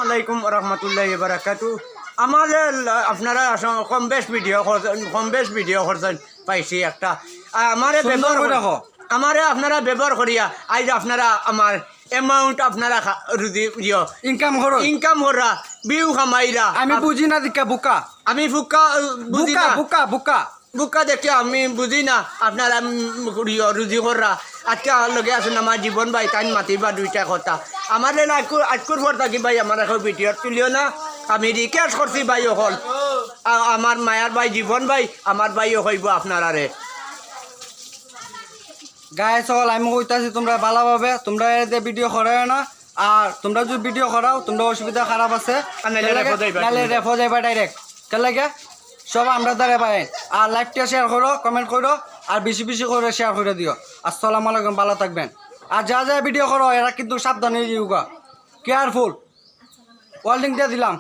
আলাইকুম রহমতুল্লাহি বারাকাতু। আমাদের আপনারা কম বেশ ভিডিও করছেন পাইছি একটা আমারে ব্যবহার রাখো আমারে আপনারা ব্যবহার করিয়া আজ আপনারা আমার অ্যামাউন্ট আপনারা ইনকাম করা বিউ খামাইরা আমি বুঝি না দিকা বুকা আমি ফুকা বুঝি বুকা না বুকা বুকা বুকা দেখে আমি বুঝি না আপনারা রুজি করা আজকে লগে আছেন আমার জীবন ভাই তাই মাতিবা দুইটা কথা আমাদের আজকুর পর থাকি ভাই আমার এখন ভিডিও তুলিও না আমি রিকোয়েস্ট করছি ভাই অকল আমার মায়ার ভাই জীবন ভাই আমার ভাইও হইব আপনারারে গায়ে চল আমি কইতাছি তোমরা ভালোভাবে তোমরা এতে ভিডিও করাও না আর তোমরা যদি ভিডিও করাও তোমরা অসুবিধা খারাপ আছে নাহলে রেফো যাইবা ডাইরেক্ট কেন লাগে সব আমরা দ্বারা পাই আর লাইভটা শেয়ার করো কমেন্ট করো আর বেশি বেশি করে শেয়ার করে দিও। আসসালামু আলাইকুম, ভালো থাকবেন। আর যা যা ভিডিও করো এরা কিন্তু সাবধানে দিও, কেয়ারফুল ওয়ার্নিং দিয়ে দিলাম।